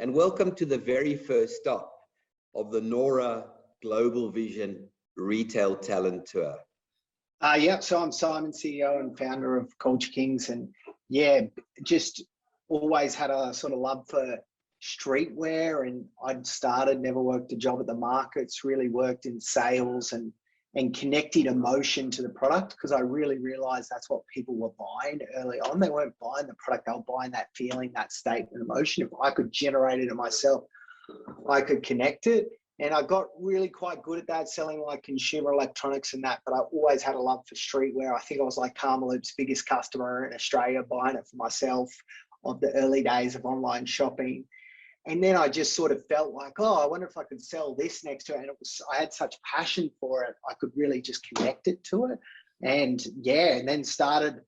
and welcome to the very first stop of the NORA GlobalVision Retail Talent Tour. Yeah, so I'm Simon, CEO and founder of Culture Kings, and yeah, just always had a sort of love for streetwear, and I'd started, never worked a job at the markets, really worked in sales and connecting emotion to the product, because I really realized that's what people were buying early on. They weren't buying the product, they were buying that feeling, that state and emotion. If I could generate it myself, I could connect it. And I got really quite good at that, selling like consumer electronics and that, but I always had a love for streetwear. I think I was like Karmaloop's biggest customer in Australia, buying it for myself of the early days of online shopping. And then I just sort of felt like, oh, I wonder if I could sell this next to it. And it was, I had such passion for it, I could really just connect it to it. And yeah, and then started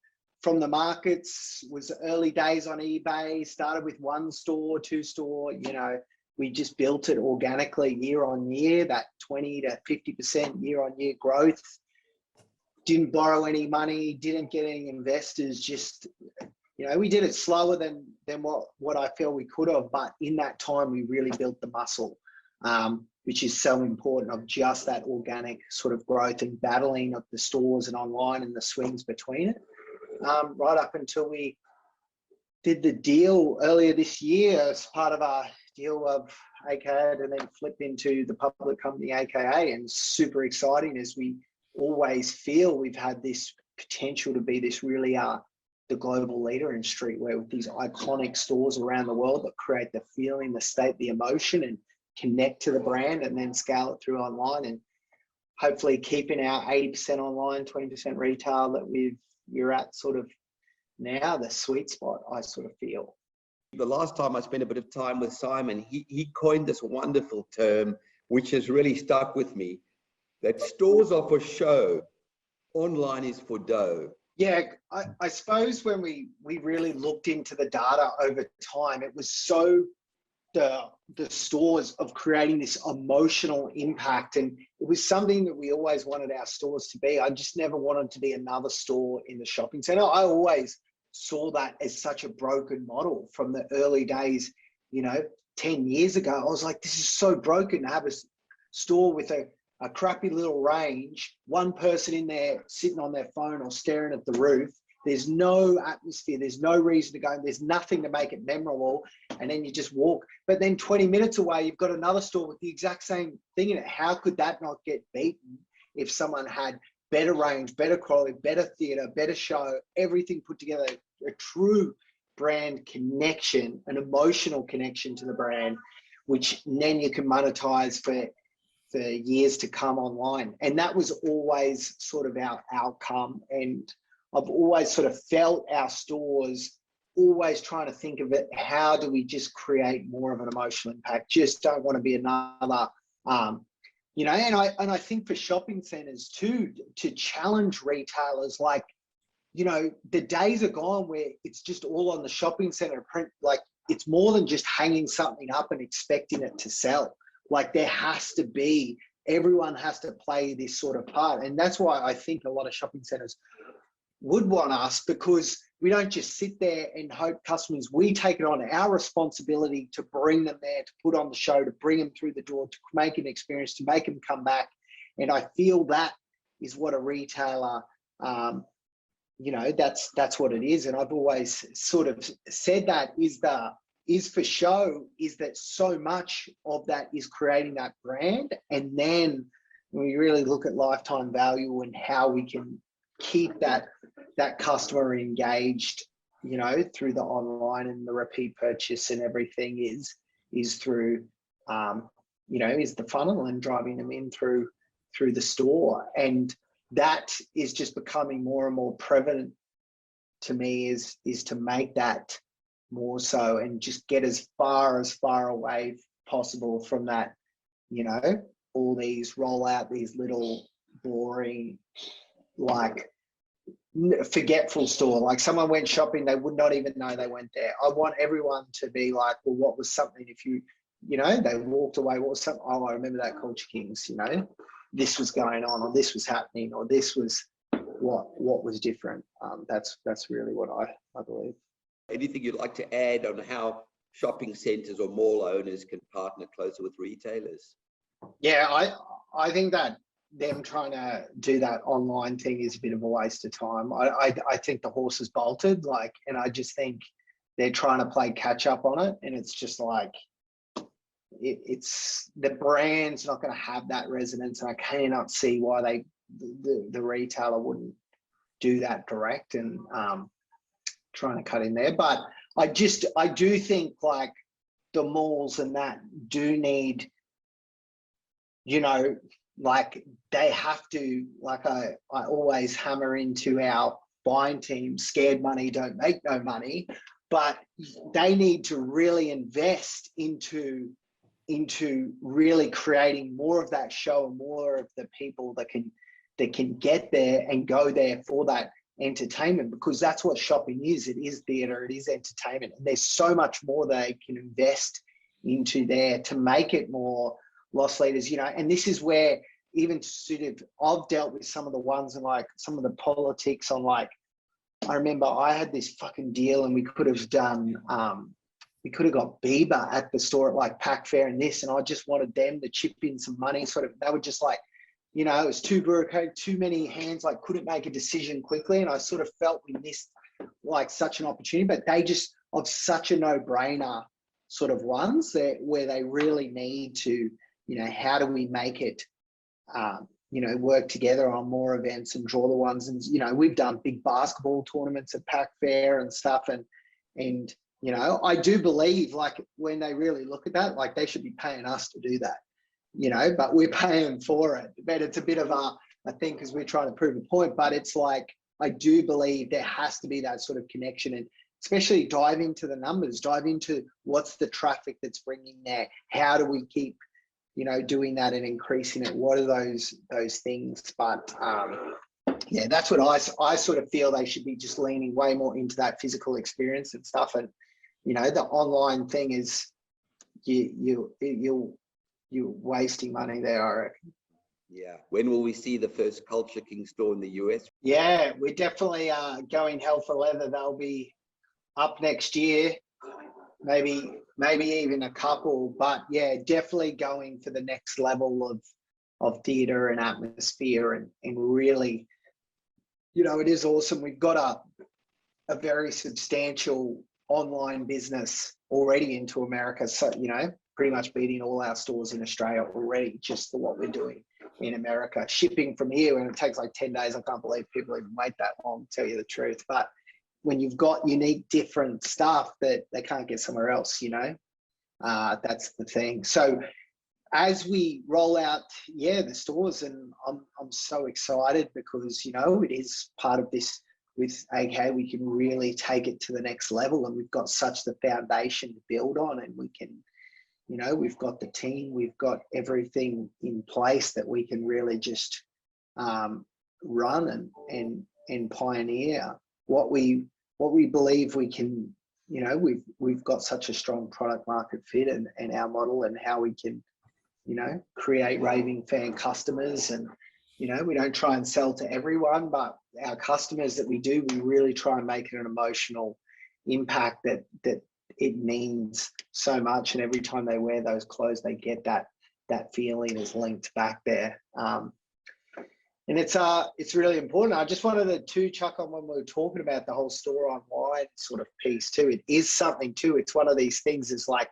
from the markets, was early days on eBay, started with 1 store, 2 store, you know, we just built it organically year on year, that 20 to 50% year on year growth. Didn't borrow any money, didn't get any investors, just, you know, we did it slower than what I feel we could have, but in that time we really built the muscle, which is so important, of just that organic sort of growth and battling of the stores and online and the swings between it, right up until we did the deal earlier this year as part of our deal of AKA, and then flipped into the public company AKA, and super exciting, as we always feel we've had this potential to be this really the global leader in streetwear, with these iconic stores around the world that create the feeling, the state, the emotion, and connect to the brand, and then scale it through online, and hopefully keeping our 80% online, 20% retail that we're at sort of now, the sweet spot, I sort of feel. The last time I spent a bit of time with Simon, he coined this wonderful term, which has really stuck with me, that stores are for show, online is for dough. Yeah, I suppose when we really looked into the data over time, it was so the stores of creating this emotional impact, and it was something that we always wanted our stores to be. I just never wanted to be another store in the shopping center. I always saw that as such a broken model from the early days, you know, 10 years ago. I was like, this is so broken to have a store with a crappy little range, one person in there sitting on their phone or staring at the roof. There's no atmosphere, there's no reason to go, there's nothing to make it memorable, and then you just walk. But then 20 minutes away, you've got another store with the exact same thing in it. How could that not get beaten if someone had better range, better quality, better theatre, better show, everything put together, a true brand connection, an emotional connection to the brand, which then you can monetize for years to come online. And that was always sort of our outcome. And I've always sort of felt our stores always trying to think of it, how do we just create more of an emotional impact? Just don't want to be another, you know, and I think for shopping centers too, to challenge retailers, like, you know, the days are gone where it's just all on the shopping center print. Like, it's more than just hanging something up and expecting it to sell. Like, there has to be, everyone has to play this sort of part. And that's why I think a lot of shopping centers would want us, because we don't just sit there and hope customers, we take it on our responsibility to bring them there, to put on the show, to bring them through the door, to make an experience, to make them come back. And I feel that is what a retailer, you know, that's what it is. And I've always sort of said that is for show, is that so much of that is creating that brand. And then when we really look at lifetime value and how we can keep that customer engaged, you know, through the online and the repeat purchase and everything is through, you know, is the funnel and driving them in through the store. And that is just becoming more and more prevalent to me, is to make that more so, and just get as far away possible from that, you know, all these roll out these little boring, like, forgetful store. Like, someone went shopping, they would not even know they went there. I want everyone to be like, well, what was something, if you know, they walked away, what was something, oh, I remember that Culture Kings, you know, this was going on, or this was happening, or this was what was different. That's really what I believe. Anything you'd like to add on how shopping centres or mall owners can partner closer with retailers. Yeah, I think that them trying to do that online thing is a bit of a waste of time. I think the horse is bolted, like, and I just think they're trying to play catch up on it, and it's just like it's the brand's not going to have that resonance, and I cannot see why the retailer wouldn't do that direct and trying to cut in there. But I do think like the malls and that do need, you know, like they have to, like I always hammer into our buying team, scared money don't make no money, but they need to really invest into really creating more of that show and more of the people that can get there and go there for that entertainment, because that's what shopping is. It is theatre, it is entertainment, and there's so much more they can invest into there to make it more loss leaders, you know. And this is where even sort of I've dealt with some of the ones and like some of the politics on, like, I remember I had this fucking deal and we could have done we could have got Bieber at the store at like Pack Fair and this, and I just wanted them to chip in some money. Sort of, they were just like, you know, it was too bureaucratic, too many hands, like couldn't make a decision quickly. And I sort of felt we missed like such an opportunity, but they just of such a no-brainer sort of ones that where they really need to, you know, how do we make it, you know, work together on more events and draw the ones. And, you know, we've done big basketball tournaments at Pack Fair and stuff. And, you know, I do believe like when they really look at that, like they should be paying us to do that, you know, but we're paying for it. But it's a bit of a thing because we're trying to prove a point, but it's like, I do believe there has to be that sort of connection, and especially dive into the numbers, dive into what's the traffic that's bringing there. How do we keep, you know, doing that and increasing it? What are those things? But yeah, that's what I sort of feel they should be just leaning way more into that physical experience and stuff. And, you know, the online thing is you're wasting money there, I reckon. Yeah. When will we see the first Culture King store in the US? Yeah, we're definitely going hell for leather. They'll be up next year, maybe even a couple, but yeah, definitely going for the next level of theatre and atmosphere and really, you know, it is awesome. We've got a very substantial online business already into America. So, you know, pretty much beating all our stores in Australia already just for what we're doing in America. Shipping from here, and it takes like 10 days. I can't believe people even wait that long, to tell you the truth. But when you've got unique, different stuff that they can't get somewhere else, you know, that's the thing. So as we roll out, yeah, the stores, and I'm so excited because, you know, it is part of this with AK, we can really take it to the next level, and we've got such the foundation to build on, and we can, you know, we've got the team, we've got everything in place that we can really just run and pioneer what we believe we can. You know, we've got such a strong product market fit and our model and how we can, you know, create raving fan customers. And, you know, we don't try and sell to everyone, but our customers that we do, we really try and make it an emotional impact that it means so much. And every time they wear those clothes, they get that feeling is linked back there. And it's really important. I just wanted to chuck on when we were talking about the whole store online sort of piece too. It is something too. It's one of these things. It's like,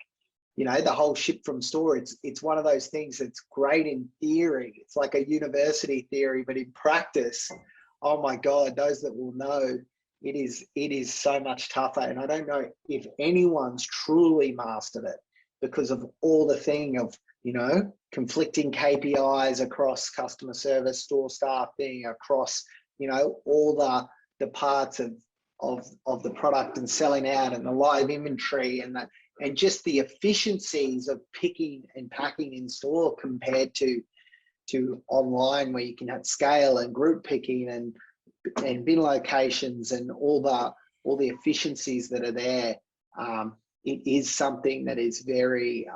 you know, the whole ship from store. It's one of those things that's great in theory. It's like a university theory, but in practice, oh my God, those that will know, it is so much tougher. And I don't know if anyone's truly mastered it because of all the thing of, you know, conflicting KPIs across customer service, store staffing, across, you know, all the parts of the product and selling out and the live inventory and that, and just the efficiencies of picking and packing in store compared to online, where you can have scale and group picking and bin locations and all the efficiencies that are there. It is something that is very,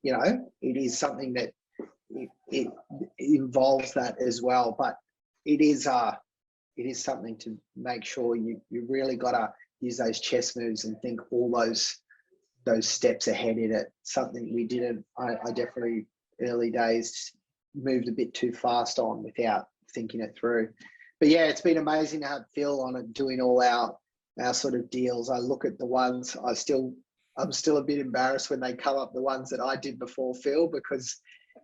you know, it is something that it involves that as well. But it is something to make sure you really got to use those chess moves and think all those steps ahead in it. Something we didn't. I definitely early days moved a bit too fast on without thinking it through. But yeah, it's been amazing to have Phil on it doing all our sort of deals. I look at the ones I'm still a bit embarrassed when they come up, the ones that I did before Phil, because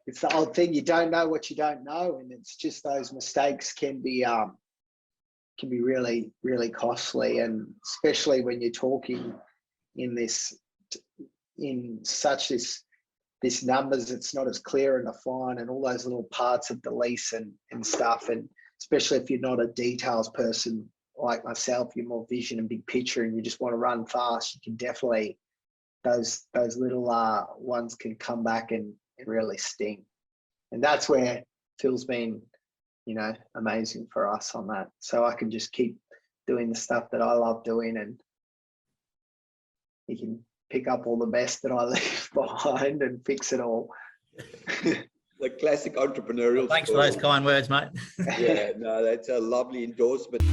it's the old thing, you don't know what you don't know, and it's just those mistakes can be really, really costly, and especially when you're talking in this numbers, it's not as clear and defined, and all those little parts of the lease and stuff, and especially if you're not a details person like myself, you're more vision and big picture, and you just want to run fast, you can definitely, those little ones can come back and really sting. And that's where Phil's been, amazing for us on that. So I can just keep doing the stuff that I love doing, and he can pick up all the mess that I leave behind and fix it all. The classic entrepreneurial Thanks story. for those kind words, mate. Yeah, no, that's a lovely endorsement.